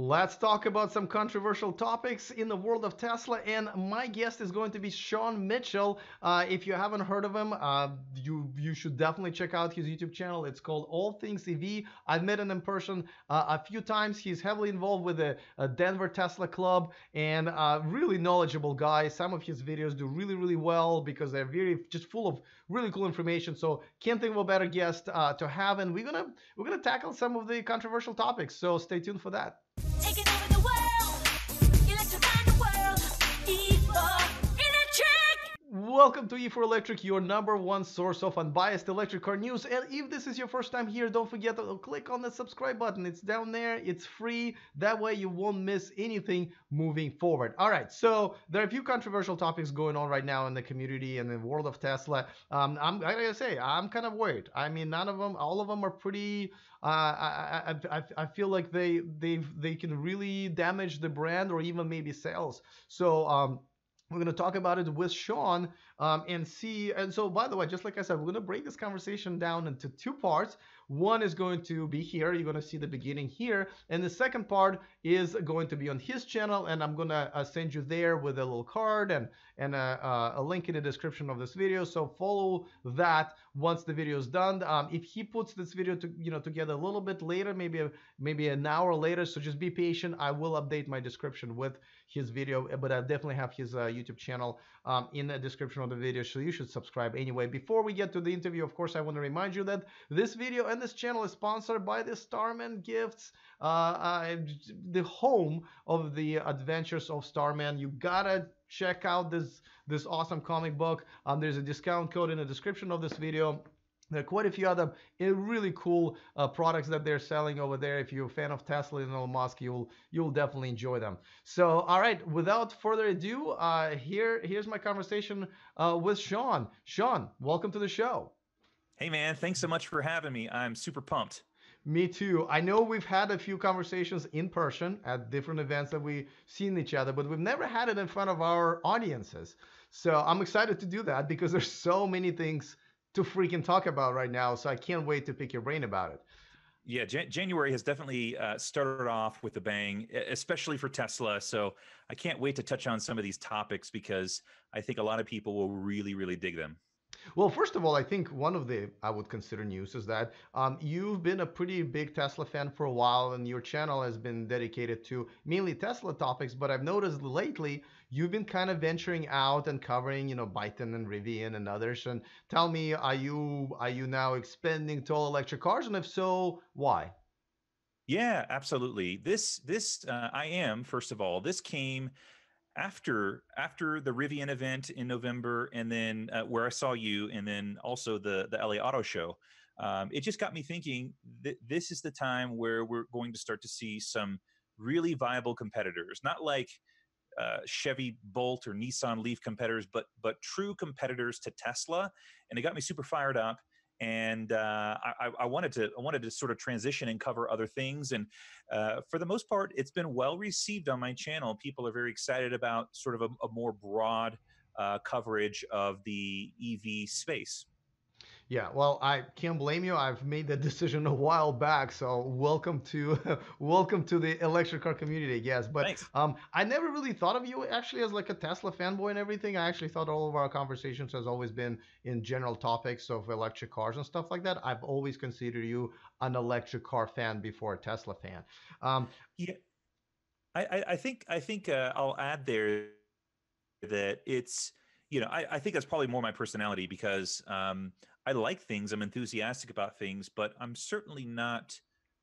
Let's talk about some controversial topics in the world of Tesla. And my guest is going to be Shawn Mitchell. If you haven't heard of him, you should definitely check out his YouTube channel. It's called All Things EV. I've met him in person a few times. He's heavily involved with the Denver Tesla Club and really knowledgeable guy. Some of his videos do really, really well because they're very just full of really cool information. So can't think of a better guest to have. And we're gonna tackle some of the controversial topics. So stay tuned for that. Taking over the world, electrifying the world, E4 Electric! Welcome to E4 Electric, your number one source of unbiased electric car news. And if this is your first time here, don't forget to click on the subscribe button. It's down there, it's free. That way you won't miss anything moving forward. All right, so there are a few controversial topics going on right now in the community and in the world of Tesla. I gotta say, I'm kind of worried. I mean, none of them, all of them are pretty. I feel like they can really damage the brand or even maybe sales. So we're going to talk about it with Shawn and see. And so, by the way, just like I said, we're going to break this conversation down into two parts. One is going to be here. You're going to see the beginning here. And the second part is going to be on his channel. And I'm going to send you there with a little card and a link in the description of this video. So follow that once the video is done. If he puts this video together a little bit later, maybe an hour later, so just be patient. I will update my description with his video, but I definitely have his YouTube channel in the description of the video, so you should subscribe anyway. Before we get to the interview, of course, I want to remind you that this video and this channel is sponsored by the Starman Gifts, the home of the adventures of Starman. You gotta check out this awesome comic book. There's a discount code in the description of this video. There are quite a few other really cool products that they're selling over there. If you're a fan of Tesla and Elon Musk, you'll definitely enjoy them. So, all right, without further ado, here's my conversation with Shawn. Shawn, welcome to the show. Hey man, thanks so much for having me. I'm super pumped. Me too. I know we've had a few conversations in person at different events that we've seen each other, but we've never had it in front of our audiences. So I'm excited to do that because there's so many things to freaking talk about right now. So I can't wait to pick your brain about it. Yeah, January has definitely started off with a bang, especially for Tesla. So I can't wait to touch on some of these topics because I think a lot of people will really, really dig them. Well, first of all, I think one of the I would consider news is that you've been a pretty big Tesla fan for a while, and your channel has been dedicated to mainly Tesla topics. But I've noticed lately you've been kind of venturing out and covering, Byton and Rivian and others. And tell me, are you now expanding to all electric cars? And if so, why? Yeah, absolutely. This I am, first of all, this came after the Rivian event in November, and then where I saw you, and then also the LA Auto Show. It just got me thinking that this is the time where we're going to start to see some really viable competitors, not like Chevy Bolt or Nissan Leaf competitors, but true competitors to Tesla. And it got me super fired up. And I wanted to sort of transition and cover other things. And for the most part, it's been well received on my channel. People are very excited about sort of a more broad coverage of the EV space. Yeah, well, I can't blame you. I've made that decision a while back, so welcome to welcome to the electric car community, I guess. But Thanks. I never really thought of you actually as like a Tesla fanboy and everything. I actually thought all of our conversations has always been in general topics of electric cars and stuff like that. I've always considered you an electric car fan before a Tesla fan. Yeah, I think I'll add there that it's, I think that's probably more my personality because I like things, I'm enthusiastic about things, but I'm certainly not,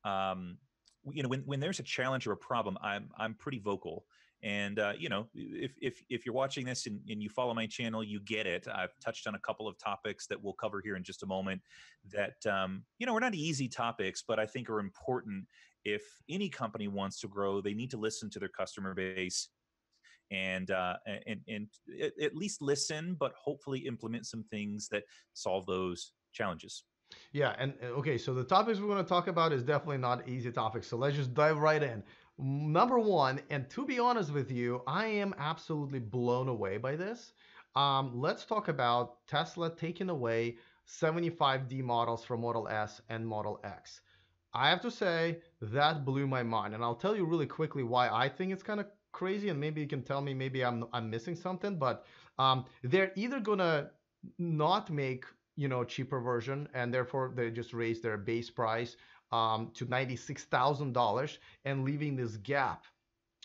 when there's a challenge or a problem, I'm pretty vocal. And if you're watching this and you follow my channel, you get it. I've touched on a couple of topics that we'll cover here in just a moment that are not easy topics, but I think are important. If any company wants to grow, they need to listen to their customer base and at least listen, but hopefully implement some things that solve those challenges. Yeah, and okay, so the topics we're going to talk about is definitely not easy topics. So let's just dive right in. Number one, and to be honest with you, I am absolutely blown away by this. Let's talk about Tesla taking away 75D models from Model S and Model X. I have to say that blew my mind, and I'll tell you really quickly why I think it's kind of crazy, and maybe you can tell me maybe I'm missing something. But they're either gonna not make cheaper version, and therefore they just raise their base price to $96,000 and leaving this gap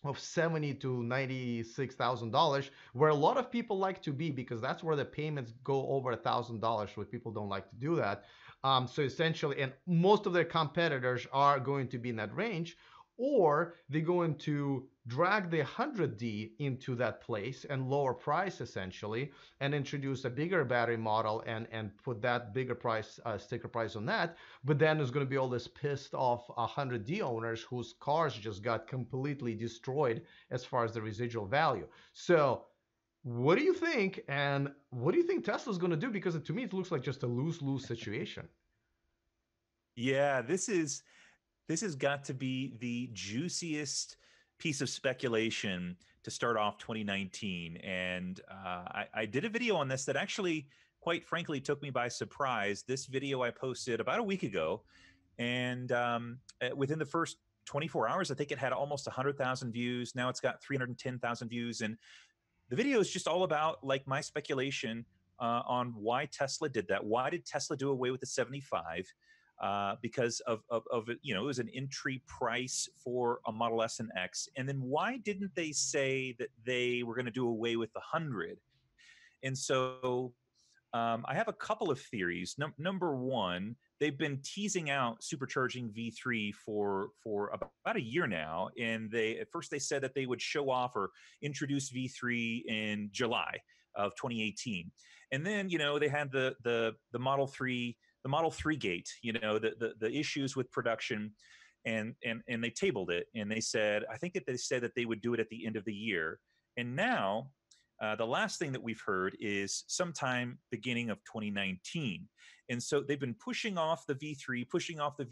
of 70 to $96,000, where a lot of people like to be, because that's where the payments go over $1,000, where people don't like to do that. So essentially, and most of their competitors are going to be in that range, or they're going to drag the 100D into that place and lower price essentially, and introduce a bigger battery model and put that bigger price sticker price on that. But then there's going to be all this pissed off 100D owners whose cars just got completely destroyed as far as the residual value. So what do you think, and what do you think Tesla's going to do? Because to me it looks like just a lose-lose situation. Yeah, this has got to be the juiciest piece of speculation to start off 2019. And I did a video on this that actually, quite frankly, took me by surprise. This video I posted about a week ago, and within the first 24 hours, I think it had almost 100,000 views. Now it's got 310,000 views, and the video is just all about like my speculation on why Tesla did that. Why did Tesla do away with the 75? Because of it was an entry price for a Model S and X. And then why didn't they say that they were going to do away with the 100? And so I have a couple of theories. Number one, they've been teasing out supercharging V3 for about a year now, and they at first they said that they would show off or introduce V3 in July of 2018, and then they had the Model 3 gate, the issues with production, and they tabled it, and they said they said that they would do it at the end of the year, and now the last thing that we've heard is sometime beginning of 2019. And so they've been pushing off the V3, pushing off the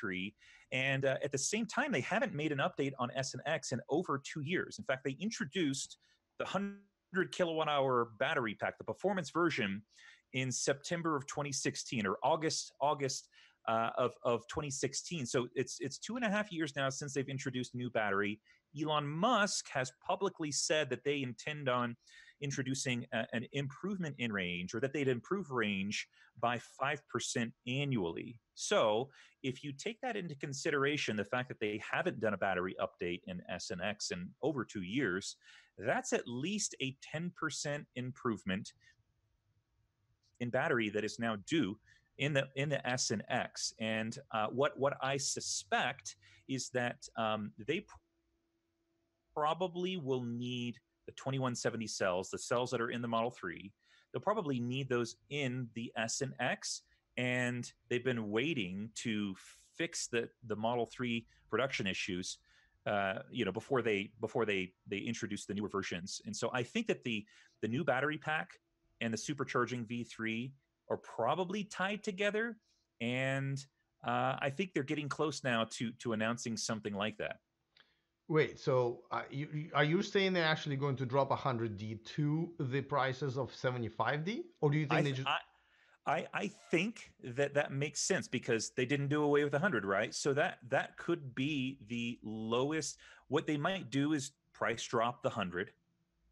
V3. And at the same time, they haven't made an update on S and X in over 2 years. In fact, they introduced the 100 kilowatt hour battery pack, the performance version, in September of 2016 or August of 2016. So it's 2.5 years now since they've introduced new battery. Elon Musk has publicly said that they intend on introducing an improvement in range, or that they'd improve range by 5% annually. So if you take that into consideration, the fact that they haven't done a battery update in S and X in over 2 years, that's at least a 10% improvement in battery that is now due in the S and X. And what I suspect is that they probably will need the 2170 cells, the cells that are in the Model 3. They'll probably need those in the S and X, and they've been waiting to fix the Model 3 production issues, before they introduce the newer versions. And so I think that the new battery pack and the supercharging V3 are probably tied together, and I think they're getting close now to announcing something like that. Wait, so are you saying they're actually going to drop 100D to the prices of 75D, or do you think I they th- just? I think that makes sense because they didn't do away with 100, right? So that could be the lowest. What they might do is price drop the 100.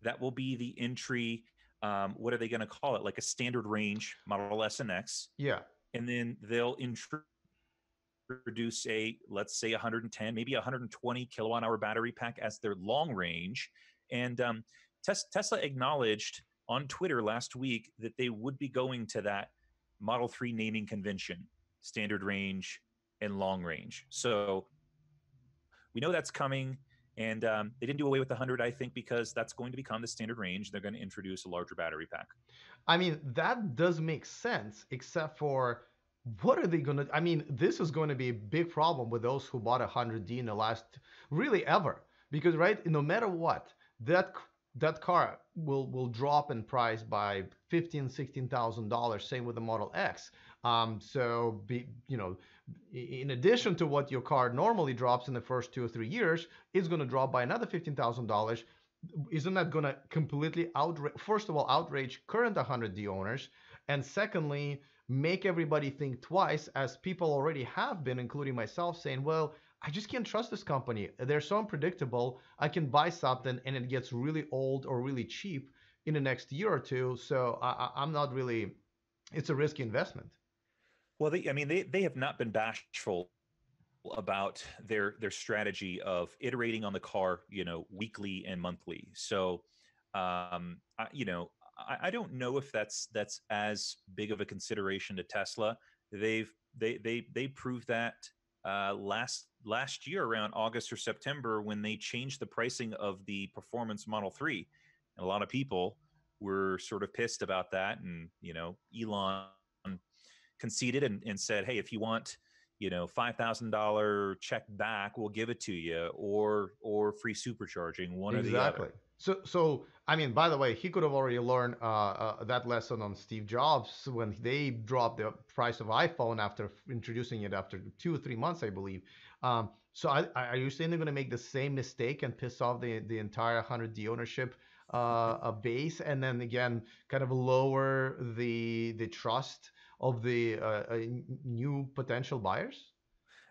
That will be the entry. What are they going to call it? Like a standard range Model S and X, Yeah. and then they'll introduce let's say 110, maybe 120 kilowatt hour battery pack as their long range. And Tesla acknowledged on Twitter last week that they would be going to that Model 3 naming convention, standard range and long range. So we know that's coming. And they didn't do away with the 100, I think, because that's going to become the standard range. They're going to introduce a larger battery pack. I mean, that does make sense, except for what are they going to? I mean, this is going to be a big problem with those who bought 100D in the last, really ever. Because, right, no matter what, that car will drop in price by $15,000-$16,000. Same with the Model X. So in addition to what your car normally drops in the first 2 or 3 years, it's going to drop by another $15,000. Isn't that going to completely outrage? First of all, outrage current 100D owners, and secondly, make everybody think twice, as people already have been, including myself, saying, well, I just can't trust this company. They're so unpredictable. I can buy something and it gets really old or really cheap in the next year or two. So I'm not really, it's a risky investment. Well, I mean, they have not been bashful about their strategy of iterating on the car, weekly and monthly. So, I don't know if that's as big of a consideration to Tesla. They proved that last year around August or September when they changed the pricing of the Performance Model 3, and a lot of people were sort of pissed about that. And Elon conceded and said, hey, if you want $5,000 check back, we'll give it to you, or free supercharging, one or the other. Exactly. So I mean, by the way, he could have already learned that lesson on Steve Jobs when they dropped the price of iPhone after introducing it after 2 or 3 months, I believe. So are you saying they're going to make the same mistake and piss off the entire 100D ownership base, and then again kind of lower the trust of the new potential buyers?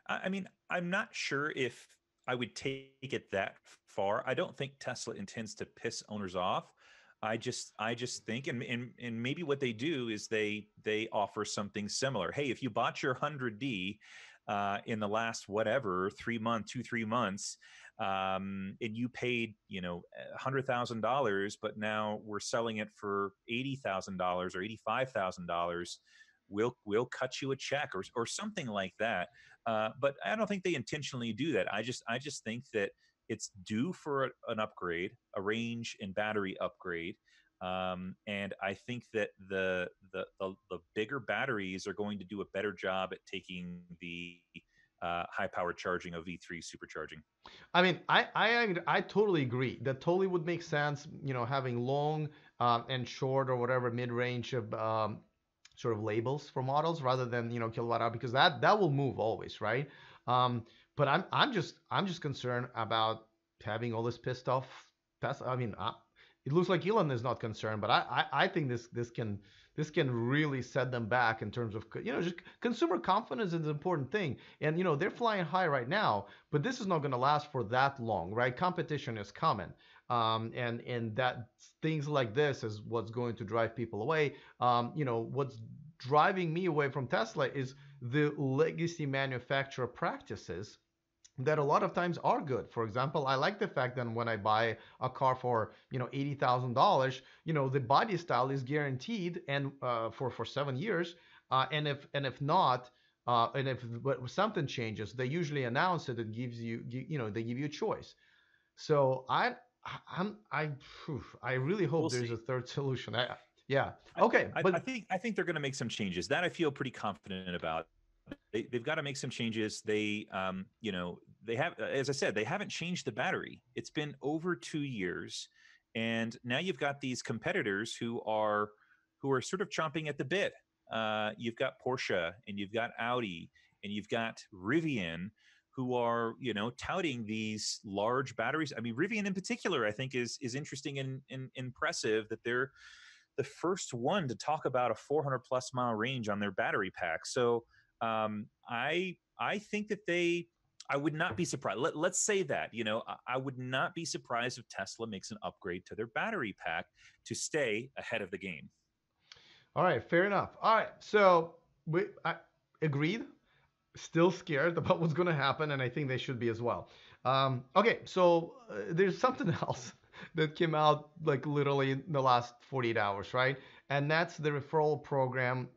I mean, I'm not sure if I would take it that far. I don't think Tesla intends to piss owners off. I just think, and maybe what they do is they offer something similar. Hey, if you bought your 100D in the last whatever 3 month, 2 3 months, and you paid $100,000, but now we're selling it for $80,000 or $85,000. We'll cut you a check or something like that. But I don't think they intentionally do that. I just think that it's due for an upgrade, a range and battery upgrade. And I think that the bigger batteries are going to do a better job at taking the high power charging of V3 supercharging. I mean, I totally agree. That totally would make sense. Having long and short or whatever mid range of sort of labels for models rather than kilowatt hour, because that will move always, right? But I'm just concerned about having all this pissed off. I mean, it looks like Elon is not concerned, but I think this can really set them back in terms of just consumer confidence is an important thing, and they're flying high right now, but this is not going to last for that long, right? Competition is coming, and that things like this is what's going to drive people away. What's driving me away from Tesla is the legacy manufacturer practices that a lot of times are good. For example, I like the fact that when I buy a car for $80,000, the body style is guaranteed and for 7 years. And if not, and if something changes, they usually announce it and gives you they give you a choice. So I'm I really hope We'll there's a see. third solution. Yeah. Okay, I but think they're going to make some changes that I feel pretty confident about. They've got to make some changes. They have, as I said, they haven't changed the battery. It's been over 2 years, and now you've got these competitors who are sort of chomping at the bit. You've got Porsche, and you've got Audi, and you've got Rivian, who are touting these large batteries. I mean, Rivian in particular, I think is interesting and impressive that they're the first one to talk about a 400 plus mile range on their battery pack. So I think that I would not be surprised. Let's say that I would not be surprised if Tesla makes an upgrade to their battery pack to stay ahead of the game. all right, fair enough. All right, so I agreed. Still scared about what's going to happen, and I think they should be as well. Okay, so there's something else that came out like literally in the last 48 hours, right? And that's the referral program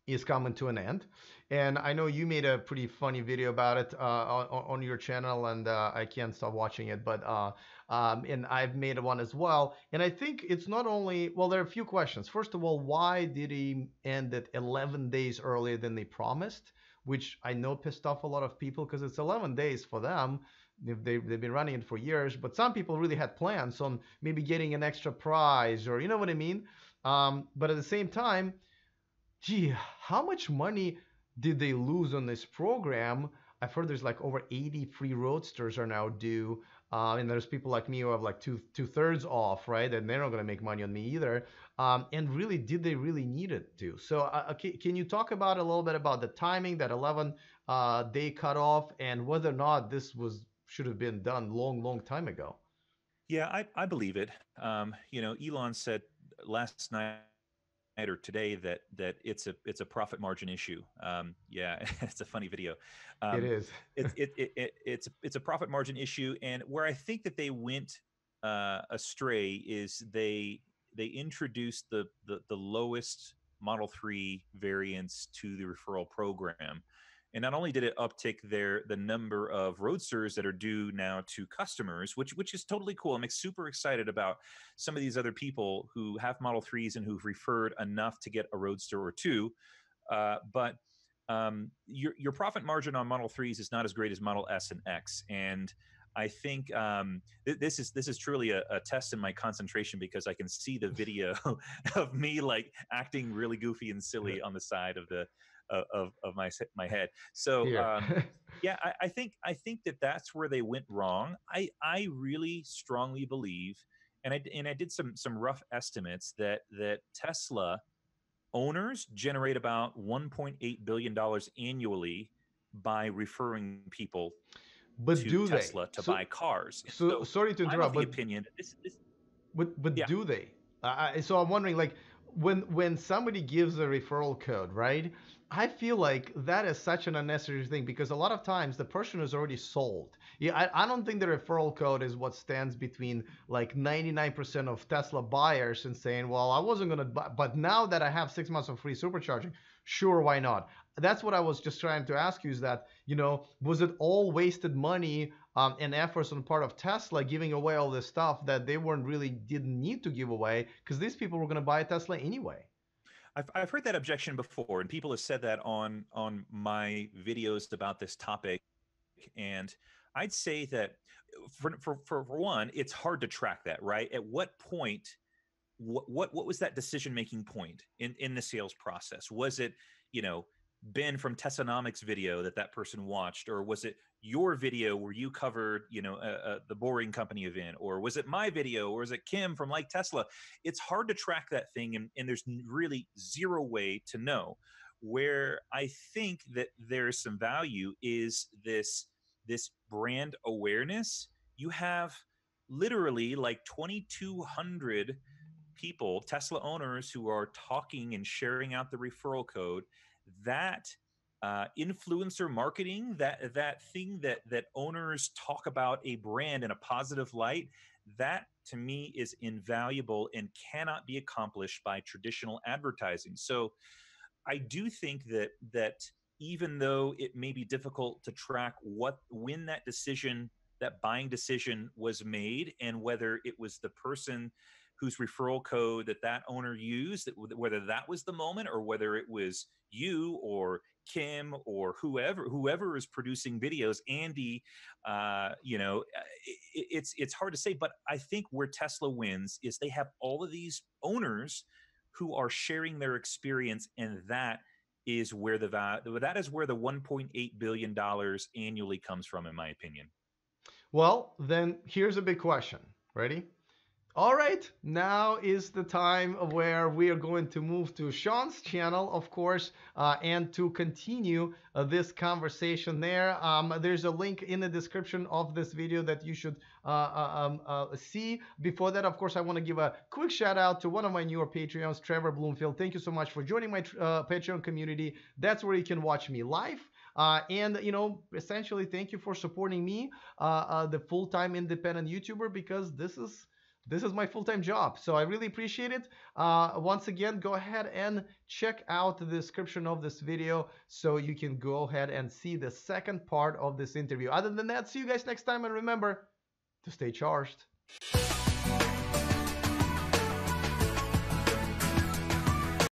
is coming to an end. And I know you made a pretty funny video about it on your channel, and I can't stop watching it. But and I've made one as well. And I think it's not only, well, there are a few questions. First of all, why did he end it 11 days earlier than they promised? Which I know pissed off a lot of people because it's 11 days for them. They've been running it for years, but some people really had plans on maybe getting an extra prize, or you know what I mean. But at the same time, gee, how much money did they lose on this program? I've heard there's like over 80 free roadsters are now due. And there's people like me who have like two-thirds off, right? And they're not going to make money on me either. And really, did they really need it to? So can you talk about a little bit about the timing, that 11 day cutoff, and whether or not this was should have been done long time ago? Yeah, I believe it. Elon said last night or today that it's a profit margin issue. Yeah, it's a funny video. It Um, is. it's a profit margin issue, and where I think that they went astray is they introduced the lowest Model 3 variants to the referral program. And not only did it uptick the number of roadsters that are due now to customers, which is totally cool. I'm super excited about some of these other people who have Model 3s and who've referred enough to get a roadster or two. But your profit margin on Model 3s is not as great as Model S and X. And I think this is truly a test in my concentration, because I can see the video of me like acting really goofy and silly on the side of the of my head. So Here. yeah, I think that that's where they went wrong. I really strongly believe, and I did some rough estimates that Tesla owners generate about $1.8 billion annually by referring people But to do they? Tesla to buy cars. And So so sorry to I'm of interrupt, the but opinion that this but yeah. do they? So I'm wondering, like, when somebody gives a referral code, right? I feel like that is such an unnecessary thing, because a lot of times the person is already sold. Yeah, I don't think the referral code is what stands between like 99% of Tesla buyers and saying, well, I wasn't gonna buy, but now that I have 6 months of free supercharging, sure, why not? That's what I was just trying to ask you, is that, was it all wasted money and efforts on the part of Tesla giving away all this stuff that they weren't really didn't need to give away, because these people were going to buy a Tesla anyway? I've heard that objection before, and people have said that on my videos about this topic. And I'd say that for one, it's hard to track that, right? At what point, what was that decision making point in the sales process? Was it, you know, Ben from Tessonomics video that person watched, or was it your video where you covered, the Boring Company event, or was it my video, or was it Kim from Like Tesla? It's hard to track that thing, and there's really zero way to know. Where I think that there's some value is this brand awareness. You have literally like 2,200 people, Tesla owners, who are talking and sharing out the referral code. That influencer marketing, that thing that owners talk about a brand in a positive light, that to me is invaluable and cannot be accomplished by traditional advertising. So I do think that even though it may be difficult to track when that buying decision was made, and whether it was the person whose referral code that owner used, whether that was the moment, or whether it was you or Kim or whoever is producing videos, Andy, it's hard to say. But I think where Tesla wins is they have all of these owners who are sharing their experience, and that is where the 1.8 billion dollars annually comes from, in my opinion. Well, then here's a big question. Ready? All right, now is the time where we are going to move to Shawn's channel, of course, and to continue this conversation there. There's a link in the description of this video that you should see. Before that, of course, I want to give a quick shout out to one of my newer Patreons, Trevor Bloomfield. Thank you so much for joining my Patreon community. That's where you can watch me live. And essentially, thank you for supporting me, the full-time independent YouTuber, because this is my full-time job. So I really appreciate it. Once again, go ahead and check out the description of this video so you can go ahead and see the second part of this interview. Other than that, see you guys next time, and remember to stay charged.